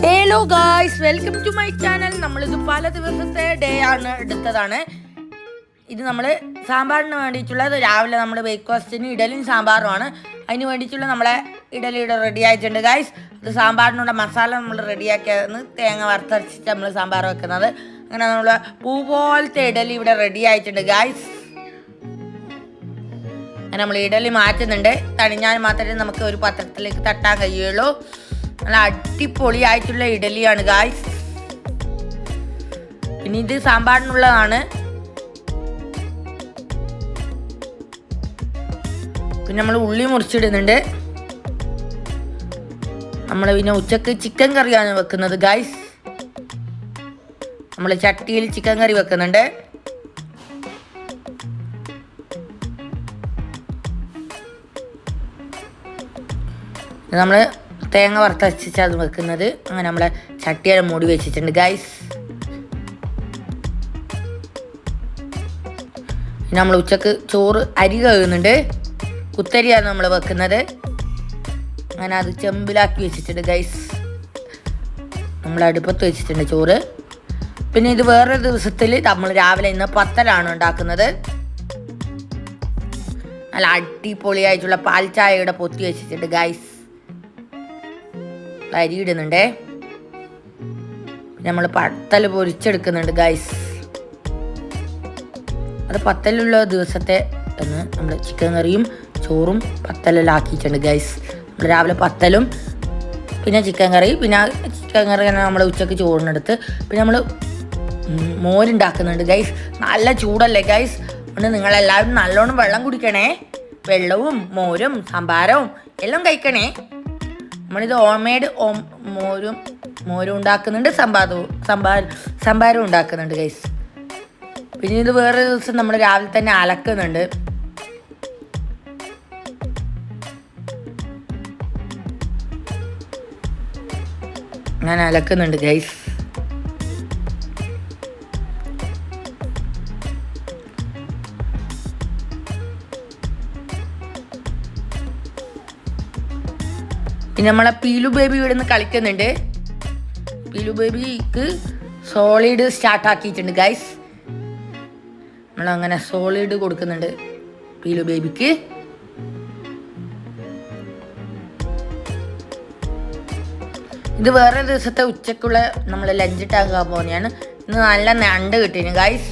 Hello guys, welcome to my channel. നമ്മളിത് പല ദിവസത്തെ ഡേ ആണ് എടുത്തതാണ്. ഇത് നമ്മൾ സാമ്പാറിന് വേണ്ടിയിട്ടുള്ളത് രാവിലെ നമ്മൾ ബ്രേക്ക്ഫാസ്റ്റിന് ഇഡലിയും സാമ്പാറുമാണ്. അതിന് വേണ്ടിയിട്ടുള്ള നമ്മളെ ഇഡലിയുടെ റെഡി ആയിട്ടുണ്ട് ഗായ്സ്. അത് സാമ്പാറിനുള്ള മസാല നമ്മൾ റെഡിയാക്കിയതെന്ന് തേങ്ങ വറുത്തരച്ചിട്ട് നമ്മൾ സാമ്പാർ വെക്കുന്നത്. അങ്ങനെ നമ്മൾ പൂ പോലത്തെ ഇഡലി ഇവിടെ റെഡി ആയിട്ടുണ്ട് ഗായ്സ്. അങ്ങനെ നമ്മൾ ഇഡലി മാറ്റുന്നുണ്ട്. തണിഞ്ഞാൽ മാത്രമേ നമുക്ക് ഒരു പാത്രത്തിലേക്ക് തട്ടാൻ കഴിയുള്ളൂ. നല്ല അടിപൊളിയായിട്ടുള്ള ഇഡലിയാണ് ഗായ്സ്. ഇനി ഇത് സാമ്പാറിനുള്ളതാണ്. പിന്നെ നമ്മൾ ഉള്ളി മുറിച്ചിടുന്നുണ്ട്. നമ്മൾ പിന്നെ ഉച്ചക്ക് ചിക്കൻ കറിയാണ് വെക്കുന്നത് ഗായ്സ്. നമ്മൾ ചട്ടിയിൽ ചിക്കൻ കറി വെക്കുന്നുണ്ട്. നമ്മൾ തേങ്ങ വറുത്തരച്ചിട്ട് അത് വെക്കുന്നത്. അങ്ങനെ നമ്മളെ ചട്ടിയെല്ലാം മൂടി വെച്ചിട്ടുണ്ട് ഗായ്സ്. പിന്നെ നമ്മൾ ഉച്ചക്ക് ചോറ് അരി കഴുകുന്നുണ്ട്. കുത്തരിയാണ് നമ്മൾ വെക്കുന്നത്. അങ്ങനെ അത് ചെമ്പിലാക്കി വെച്ചിട്ടുണ്ട് ഗൈസ്. നമ്മൾ അടുപ്പത്ത് വെച്ചിട്ടുണ്ട് ചോറ്. പിന്നെ ഇത് വേറൊരു ദിവസത്തിൽ നമ്മൾ രാവിലെ ഇന്ന് പത്തലാണ് ഉണ്ടാക്കുന്നത്. നല്ല അടിപൊളിയായിട്ടുള്ള പാൽ ചായയുടെ പൊത്തി വെച്ചിട്ടുണ്ട് ഗൈസ്. അരി ഇടുന്നുണ്ടേ. പിന്നെ നമ്മൾ പത്തൽ പൊരിച്ചെടുക്കുന്നുണ്ട് ഗൈസ്. അത് പത്തലുള്ള ദിവസത്തെ എന്ന് നമ്മൾ ചിക്കൻ കറിയും ചോറും പത്തലെല്ലാം ആക്കിയിട്ടുണ്ട് ഗൈസ്. നമ്മൾ രാവിലെ പത്തലും പിന്നെ ചിക്കൻ കറി, പിന്നെ ചിക്കൻ കറി നമ്മൾ ഉച്ചക്ക് ചോറിനെടുത്ത് പിന്നെ നമ്മൾ മോരുണ്ടാക്കുന്നുണ്ട് ഗൈസ്. നല്ല ചൂടല്ലേ ഗൈസ്. അതുകൊണ്ട് നിങ്ങളെല്ലാവരും നല്ലോണം വെള്ളം കുടിക്കണേ. വെള്ളവും മോരും സാമ്പാറും എല്ലാം കഴിക്കണേ. നമ്മളിത് ഹോംമെയ്ഡ് മോരും ഉണ്ടാക്കുന്നുണ്ട്, സാമ്പാറും ഉണ്ടാക്കുന്നുണ്ട് ഗൈസ്. പിന്നെ ഇത് വേറെ ദിവസം നമ്മൾ രാവിലെ തന്നെ അലക്കുന്നുണ്ട്. ഞാൻ അലക്കുന്നുണ്ട് ഗൈസ്. പിന്നെ നമ്മളെ പീലു ബേബി ഇവിടെ നിന്ന് കളിക്കുന്നുണ്ട്. പീലു ബേബിക്ക് സോളിഡ് സ്റ്റാർട്ടാക്കിയിട്ടുണ്ട് ഗൈസ്. നമ്മളങ്ങനെ സോളിഡ് കൊടുക്കുന്നുണ്ട് പീലു ബേബിക്ക്. ഇത് വേറെ ദിവസത്തെ ഉച്ചക്കുള്ള നമ്മൾ ലഞ്ച് ടാക്കാൻ പോകുന്നതാണ്. ഇന്ന് നല്ല ഞണ്ട് കിട്ടിയിരുന്നു ഗൈസ്.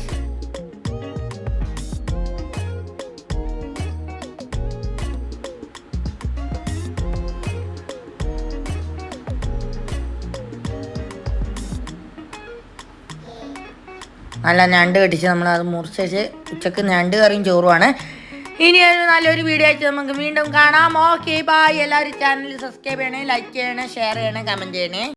നല്ല ഞണ്ട് കെട്ടിച്ച് നമ്മളത് മുറിച്ച് ഉച്ചക്ക് ഞണ്ട് കറിയും ചോറുമാണ്. ഇനി ഒരു നല്ലൊരു വീഡിയോ ആയിട്ട് നമുക്ക് വീണ്ടും കാണാം. Okay bye. എല്ലാവരും ചാനൽ സബ്സ്ക്രൈബ് ചെയ്യണേ, ലൈക്ക് ചെയ്യണേ, ഷെയർ ചെയ്യണേ, കമൻറ്റ് ചെയ്യണേ.